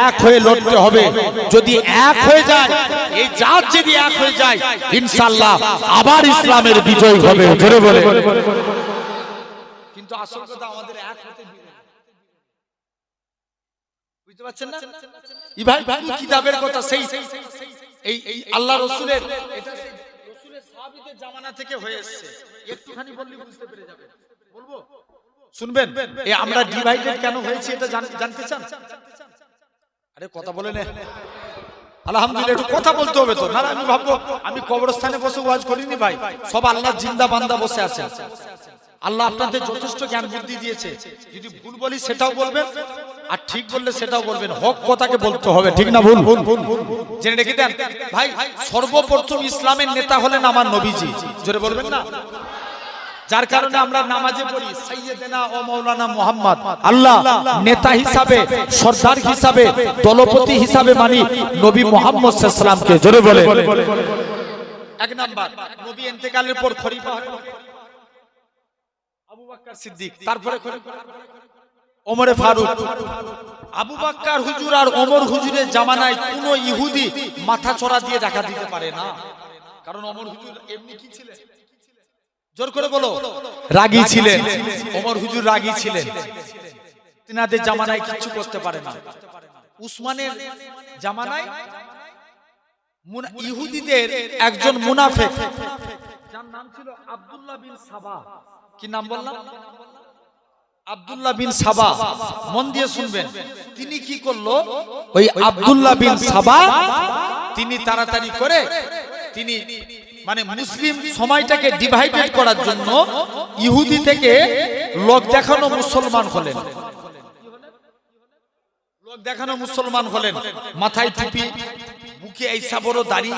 এক হয়ে লড়তে হবে। যদি এক হয়ে যায়, এই জাত যদি এক হয়ে যায়, ইনশাআল্লাহ আবার ইসলামের বিজয় হবে। জোরে বলে। কিন্তু আসল কথা আমাদের এক হতে দিবে না। বুঝতে পারছেন না? এই ভাই কিতাবের কথা সেই এই আল্লাহ রাসূলের, এটা সেই রাসূলের সাহাবীদের জামানা থেকে হয়ে এসেছে। একটুখানি বললে বুঝতে পেরে যাবেন। বলবো? শুনবেন? এই আমরা ডিভাইডেড কেন হয়েছে এটা জানতে চান? আরে কথা বলে না। আলহামদুলিল্লাহ, একটু কথা বলতে হবে তো। না আমি ভাববো আমি কবরস্থানে বসে ওয়াজ করিনি ভাই, সব আল্লাহর জিন্দা বান্দা বসে আছে। আল্লাহ আপনাদের যথেষ্ট জ্ঞান বুদ্ধি দিয়েছে। যদি ভুল বলি সেটাও বলবেন, আর ঠিক বললে সেটাও বলবেন। হক কথাকে বলতে হবে, ঠিক না ভুল? জেনে রেখে দেন ভাই, সর্বপ্রথম ইসলামের নেতা হলেন আমার নবীজি। জোরে বলবেন না? যার কারণে আমরা নামাজে পড়ি সাইয়্যিদানা ও মাওলানা মুহাম্মদ। আল্লাহ নেতা হিসাবে, সরদার হিসাবে, দলপতি হিসাবে মানি নবী মুহাম্মদ সাল্লাল্লাহু আলাইহি সাল্লামকে। জোরে বলে। এক নাম্বার, নবী ইন্তেকালের পর খলিফা আবু বকর সিদ্দিক, তারপরে খলিফা ওমর ফারুক। আবু বকর হুজুর আর ওমর হুজুরের জামানায় কোনো ইহুদি মাথা চড়া দিয়ে দেখা দিতে পারে না। কারণ ওমর হুজুর এমনি কি ছিলেন? জোর করে বলো। রাগী ছিলেন। ওমর হুজুর রাগী ছিলেন। তিনাদের জামানায় কিছু করতে পারে না। উসমানের জামানায় ইহুদিদের একজন মুনাফিক, যার নাম ছিল আব্দুল্লাহ বিন সাবা। কি নাম বললাম? আব্দুল্লাহ বিন সাবা। মন দিয়ে শুনবেন। তিনি কি করলো? ওই আব্দুল্লাহ বিন সাবা তিনি তাড়াতাড়ি করে তিনি মানে মুসলিম সময়টাকে ডিভাইডেড করার জন্য ইহুদি থেকে লোক দেখানো মুসলমান হলেন। লোক দেখানো মুসলমান হলেন। মাথায় টুপি, বুকে এইসা বড় দাড়ি।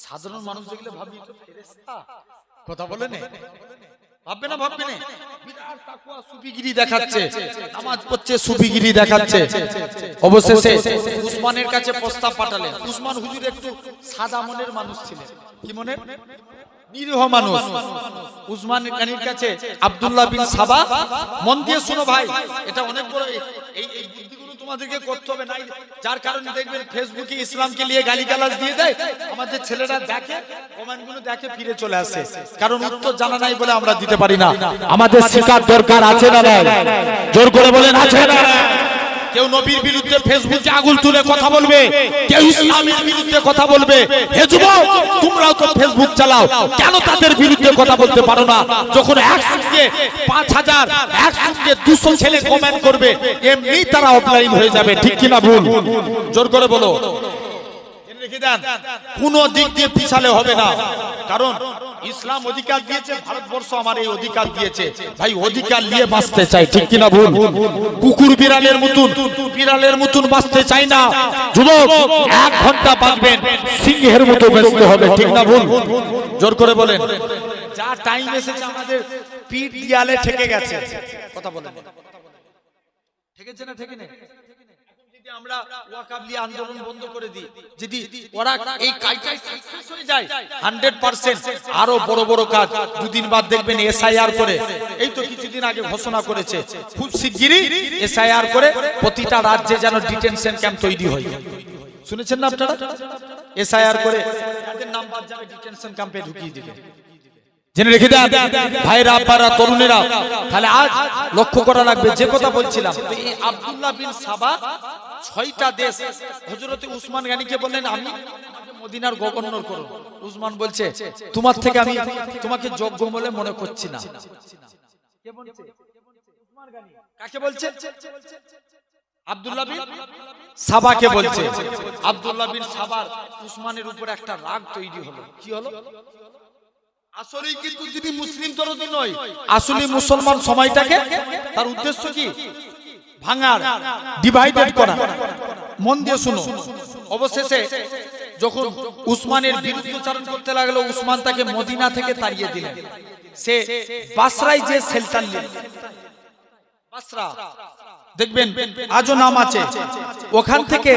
সাধারণ মানুষ দেখলে ভাবি তো ফেরেশতা। কথা বলে না? ভাববে না? ভাববে না? বিরাট তাকওয়া সুফিগিরি দেখাচ্ছে, নামাজ পড়ছে, সুফিগিরি দেখাচ্ছে। অবশেষে উসমানের কাছে প্রস্তাব পাঠালেন। উসমান হুজুর একটু সাদা মনের মানুষ ছিলেন। কি মনের? নিরীহ মানুষ। উসমান গানির কাছে আব্দুল্লাহ বিন সাবা, মন দিয়ে শুনো ভাই, এটা অনেক বড়, এই বুদ্ধিগুলো তোমাদেরকে করতে হবে। নাই যার কারণে দেখবেন ফেসবুকে ইসলামকে নিয়ে গালিগালাজ দিয়ে দেয়, আমাদের ছেলেরা দেখে, কমেন্টগুলো দেখে ফিরে চলে আসে। কারণ উত্তর জানা নাই বলে আমরা দিতে পারি না। আমাদের শেখার দরকার আছে না নাই? জোর করে বলেন আছে না? কেউ নবীর বিরুদ্ধে ফেসবুকে আগুল তুলে কথা বলবে, কেউ ইসলামের বিরুদ্ধে কথা বলবে। হে যুবক, তোমরাও তো ফেসবুক চালাও, কেন তাদের বিরুদ্ধে কথা বলতে পারো না? যখন একসঙ্গে 5000, একসঙ্গে 200 ছেলে কমেন্ট করবে, এমনি তারা অফলাইন হয়ে যাবে। ঠিক কি না ভুল? জোর করে বলো। কোন দিক দিয়ে পিছালে হবে না। কারণ ইসলাম অধিকার দিয়েছে, ভারতবর্ষ আমার এই অধিকার দিয়েছে। ভাই অধিকার নিয়ে বাঁচতে চাই। ঠিক কিনা ভুল? কুকুর বিড়ালের মতন বাঁচতে চাই না। যুবক 1 ঘন্টা বাঁচবেন, সিংহের মতো বাঁচতে হবে। ঠিক না ভুল? জোর করে বলেন। যা টাইম এসেছে আমাদের পিঠ দিয়ালে ঠেকে গেছে। কথা বলেন। ঠেকেছে না? ঠেকে নেই? আমরা ওয়াকাবলি আন্দোলন বন্ধ করে দিই, যদি ওরা এই কাজটাই সাকসেস হয়ে যায় 100%, আরো বড় বড় কাজ দুদিন বাদ দেখবেন এসআইআর করে। এই তো কিছুদিন আগে ঘোষণা করেছে খুব শিগগিরই এসআইআর করে প্রতিটা রাজ্যে যেন ডিটেনশন ক্যাম্প তৈরি হয়। শুনেছেন না আপনারা? এসআইআর করে যাদের নাম বাদ যাবে ডিটেনশন ক্যাম্পে ঢুকিয়ে দিবে। জেনে রেখে দেন ভাইরা, আব্বারা, তরুণেরা। তাহলে আজ লক্ষ্য করা লাগবে যে কথা বলছিলাম। এই আব্দুল্লাহ বিন সাবা 6টা দেশ হযরত উসমান গানিকে বললেন, আমি মদিনার গভর্নর করব। উসমান বলছে, তোমার থেকে আমি তোমাকে যোগ্য বলে মনে করছি না। কে বলছে? উসমান গানি। কাকে বলছে? আব্দুল্লাহ বিন সাবাকে বলছে। আব্দুল্লাহ বিন সাবার উসমানের উপর একটা রাগ তৈরি হলো। কি হলো? আসলে কিন্তু তিনি মুসলিম তরদি নয়, আসলে মুসলমান সময়টাকে তার উদ্দেশ্য কি? ভাঙার, ডিভাইডেড করা। মন দিয়ে শুনো। অবশেষে যখন উসমানের বিরুদ্ধাচরণ করতে লাগলো, উসমান তাকে মদিনা থেকে তাড়িয়ে দিলেন। সে বাসরায় যে শেল্টার নিল, বাসরা দেখবেন আজও নাম আছে, ওখান থেকে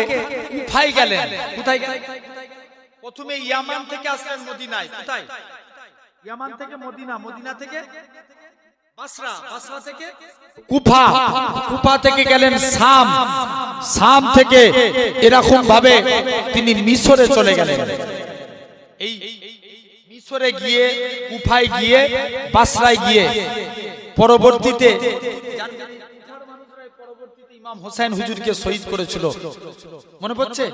কুফায় গেলেন। কোথায় গেলেন? প্রথমে ইয়ামান থেকে আসলেন মদিনায়। কোথায়? ইয়ামান থেকে মদিনা, মদিনা থেকে বাসরা থেকে কুফা, কুফা থেকে গেলেন শাম, শাম থেকে এরকম ভাবে তিনি মিশরে চলে গেলেন। এই মিশরে গিয়ে, কুফায় গিয়ে, বাসরায় গিয়ে পরবর্তীতে ইমাম হোসেন হুজুরকে শহীদ করেছিল। মনে পড়ছে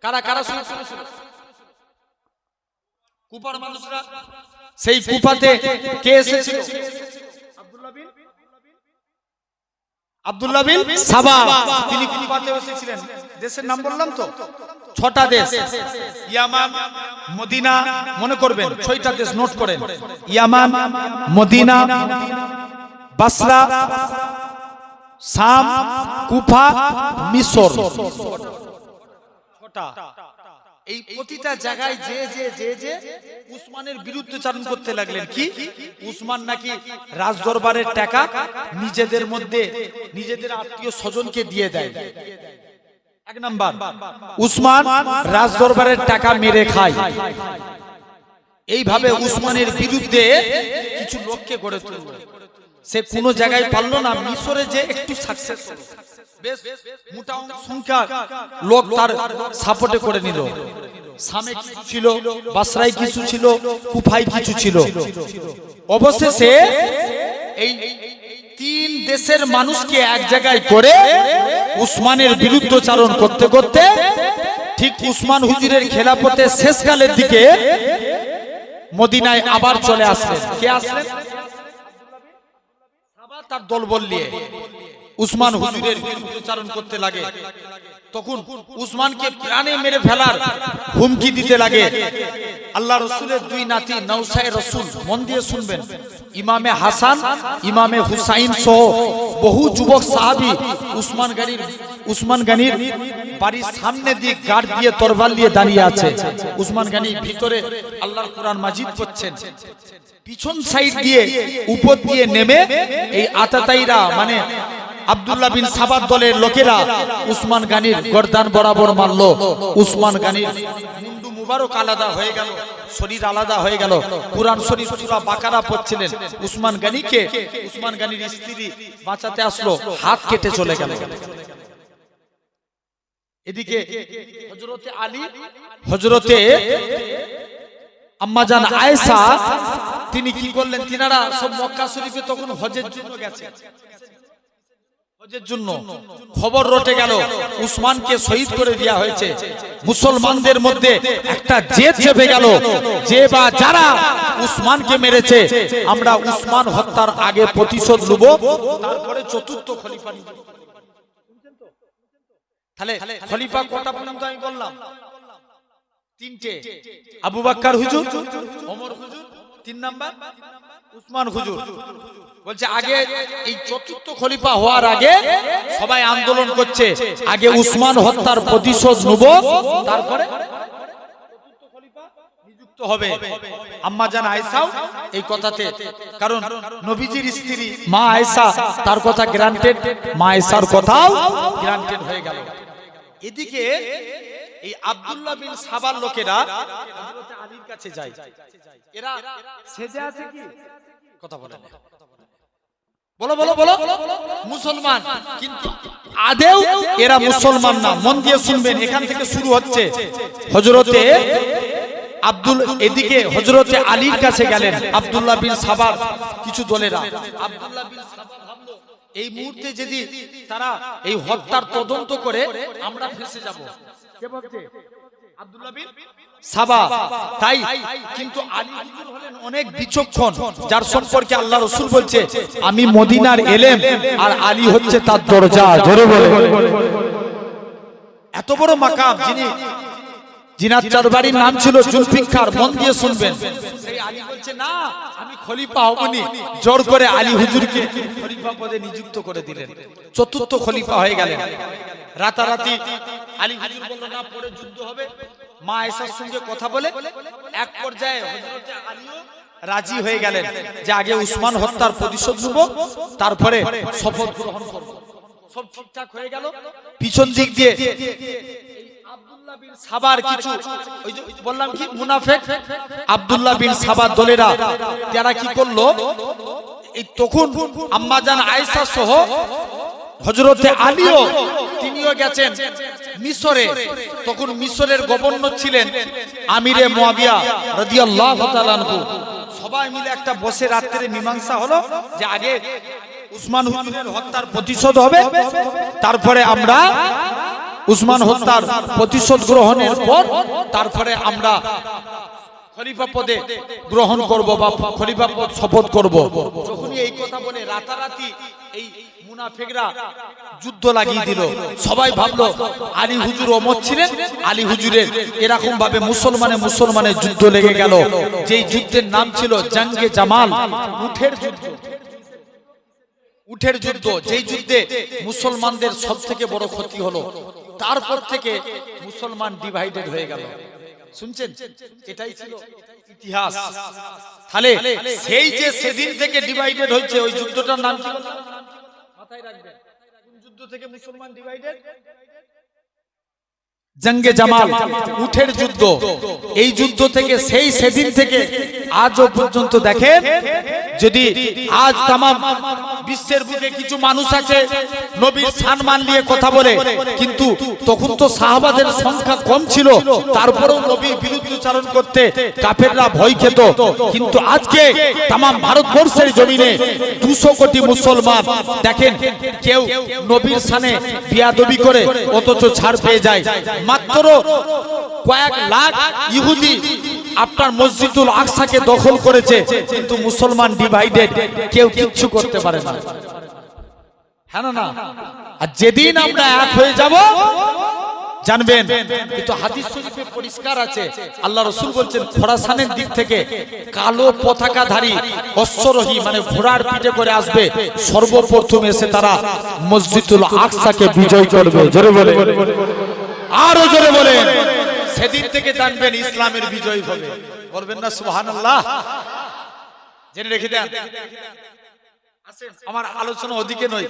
কারা কারা শহীদ করেছিল? কুফার মানুষরা। সেই কুফাতে কে এসেছিল? আব্দুল্লাহ বিন সাবা, তিনি কুফাতে এসেছিলেন। দেশের নাম বললাম তো, 6টা দেশ। ইয়ামান, মদিনা, মনে করবেন 6টা দেশ নোট করেন। ইয়ামান, মদিনা, বাসরা, শাম, কুফা, মিশর। 6টা। এই প্রতিটা জায়গায় যে যে যে যে উসমানের বিরুদ্ধচারণ করতে লাগলেন। কি? উসমান নাকি রাজদরবারের টাকা নিজেদের মধ্যে, নিজেদের আত্মীয় স্বজনকে দিয়ে দেয়। 1 নাম্বার, উসমান রাজদরবারের টাকা মেরে খায়। এইভাবে উসমানের বিরুদ্ধে কিছু লোককে গড়ে তুলল। সে কোন জায়গায় পারল না। মিশরে যে একটু সাকসেস হলো, বেশ মোটা সংখ্যা লোক তার সাপোর্টে করে নিল। শামে কিছু ছিল, বাসরায় কিছু ছিল, কুফায় কিছু ছিল। অবশেষে এই 3 দেশের মানুষকে এক জায়গায় করে উসমানের বিরুদ্ধচারণ করতে করতে ঠিক উসমান হুজুরের খেলাফতের শেষকালের দিকে মদিনায় আবার চলে আসলেন। কে আসলেন? তার দলবল নিয়ে উসমান হুজুরের বিরুদ্ধচারণ করতে লাগে। তখন উসমানকে প্রাণে মেরে ফেলার হুমকি দিতে লাগে। আল্লাহ রাসূলের 2 নাতি নওসায় রাসূল, মন দিয়ে শুনবেন, ইমামে হাসান, ইমামে হুসাইন সহ বহু যুবক সাহাবী উসমান গনির বাড়ির সামনে দিয়ে গার্ড দিয়ে তরবারি নিয়ে দাঁড়িয়ে আছে। উসমান গনি ভিতরে আল্লাহর কোরআন মাজিদ পড়ছেন। পিছন সাইড দিয়ে উপর দিয়ে নেমে এই আতাতাইরা মানে আব্দুল্লাহ বিন সাবার দলের লোকেরা উসমান গনির গর্দান বরাবর মারল। উসমান গনির মুন্ডু মুবারক আলাদা হয়ে গেল, শরীর আলাদা হয়ে গেল। কুরআন শরীফ সূরা বাকারা পড়ছিলেন। উসমান গনিকে উসমান গনির স্ত্রী বাঁচাতে আসলো, হাত কেটে চলে গেল। এদিকে হযরতে আলী, হযরতে আম্মাজান আয়েশা, তিনি কি করলেন? তিনারা সব মক্কা শরীফে তখন হজের জন্য গেছে। হজের জন্য খবর রটে গেল উসমানকে শহীদ করে দেওয়া হয়েছে। মুসলমানদের মধ্যে একটা জেদ চেপে গেল, যে বা যারা উসমানকে মেরেছে আমরা উসমান হত্যার আগে প্রতিশোধ নেব, তারপরে চতুর্থ খলিফা নিব। তাহলে খলিফা কটা পর্যন্ত আমি বললাম? 3টে। আবু বকর হুজুর, ওমর হুজুর, 3 নাম্বার উসমান হুজুর। বলছে আগে এই চতুর্থ খলিফা হওয়ার আগে সবাই আন্দোলন করছে, আগে উসমান হত্যার প্রতিশোধ নেব, তারপরে চতুর্থ খলিফা নিযুক্ত হবে। আম্মা জান আয়েশাও এই কথাতে, কারণ নবীজির স্ত্রী মা আয়েশা, তার কথা গ্রান্টেড, মা আয়েশার কথাও গ্রান্টেড হয়ে গেল। এদিকে এই আব্দুল্লাহ বিন সাবার লোকেরা হযরত আলীর কাছে যায়। এরা সেজে আছে কি? কথা বলে না, বলো বলো বলো, মুসলমান, কিন্তু আদেও এরা মুসলমান না। মন দিয়ে শুনবেন, এখান থেকে শুরু হচ্ছে। হযরতে এদিকে হযরতে আলীর কাছে গেলেন আব্দুল্লাহ বিন সাবার কিছু দলেরা। আব্দুল্লাহ বিন সাবার ভাবলো এই মুহূর্তে যদি তারা এই হত্যার তদন্ত করে আমরা ফেঁসে যাব। কে বলছে? আব্দুল্লাহ বিন সাবা। তাই কিন্তু আলী হুজুর হলেন অনেক বিচক্ষণ, যার সম্পর্কে আল্লাহ রাসূল বলছে আমি মদিনার এলেম আর আলী হচ্ছে তার দরজা। জোরে বলে, এত বড় মাকাম, জিনার দরবারির নাম ছিল জুলফিকার। মন দিয়ে শুনবেন, সেই আলী বলছে না আমি খলিফা হবনি, জোর করে আলী হুজুরকে খলিফা পদে নিযুক্ত করে দিলেন। চতুর্থ খলিফা হয়ে গেলেন। রাতারাতি আলী হুজুর বলল না, পরে যুদ্ধ হবে। মা আয়েশার সঙ্গে কথা বলে এক পর্যায়ে হযরতে আলীও রাজি হয়ে গেলেন যে আগে উসমান হত্যার প্রতিশোধ নেব, তারপরে শপথ গ্রহণ করব। সব ঠিকঠাক হয়ে গেল। পিছন দিক দিয়ে আব্দুল্লাহ বিন সাবার কিছু, ওই যে বললাম কি মুনাফিক, আব্দুল্লাহ বিন সাবার দলেরা তারা কি করলো? এই তখন আম্মাজান আয়েশা সহ হযরতে আলীও তিনিও গেছেন মিশরে। তখন মিশরের গভর্নর ছিলেন আমিরে মুয়াবিয়া রাদিয়াল্লাহু তাআলা আনহু। সবাই মিলে একটা বসে রাত্রে মীমাংসা হলো যে আগে উসমান হুজুরের হত্যার প্রতিশোধ হবে, তারপরে আমরা উসমান হত্যার প্রতিশোধ গ্রহণের পর তারপরে আমরা খলিফা পদে গ্রহণ করব বা খলিফা পদ শপথ করব। যখনই এই কথা বলে রাতারাতি এই মুনাফিকরা যুদ্ধ লাগিয়ে দিল। সবাই ভাবলো আলী হুজুর অমর ছিলেন, আলী হুজুরের এরকম ভাবে মুসলমানের যুদ্ধ লেগে গেল। যেই যুদ্ধের নাম ছিল জঙ্গে জামাল, উটের যুদ্ধ। উটের যুদ্ধ, যেই যুদ্ধে মুসলমানদের সব থেকে বড় ক্ষতি হলো। তারপর থেকে মুসলমান ডিভাইডেড হয়ে গেল। শুনছেন, এটাই ছিল ইতিহাস। তাহলে সেই যে সেদিন থেকে ডিভাইডেড হয়েছে, ওই যুদ্ধটার নাম কি মাথায় রাখবেন? কোন যুদ্ধ থেকে মুসলমান ডিভাইডেড? জঙ্গে জামাল, উটের যুদ্ধ। এই যুদ্ধ থেকে সেই সেদিন থেকে আজও পর্যন্ত দেখেন, যদি আজ তামাম বিশ্বের বুকে কিছু মানুষ আছে নবীর সম্মান নিয়ে কথা বলে, কিন্তু তখন তো সাহাবাদের সংখ্যা কম ছিল, তারপরেও নবীর বিরুদ্ধচারণ করতে কাফেররা ভয় খেত। কিন্তু আজকে তামাম ভারতবর্ষের জমিনে 200 কোটি মুসলমান দেখেন, কেউ নবীর শানে বিয়াদবি করে অথচ ছাড় পেয়ে যায়। মাত্র কয়েক লাখ ইহুদি আপনার মসজিদুল আকসাকে দখল করেছে, কিন্তু মুসলমান ডিভাইডেড, কেউ কিচ্ছু করতে পারে না। হ্যাঁ না? আর যেদিন আমরা এক হয়ে যাব জানবেন, কিন্তু হাদিস শরীফে পরিষ্কার আছে, আল্লাহ রাসূল বলছেন খোরাসানের দিক থেকে কালো পতাকাধারী অশ্বরোহী মানে ঘোড়ার পিঠে করে আসবে, সর্বপ্রথম এসে তারা মসজিদুল আকসাকে বিজয় করবে। জোরে বলে, আরো জোরে বলেন। সেদিন থেকে জানবেন ইসলামের বিজয় হবে। বলবেন না সুবহানাল্লাহ? জেনে রেখে দেন। আমার আলোচনা ওদিকে নয়।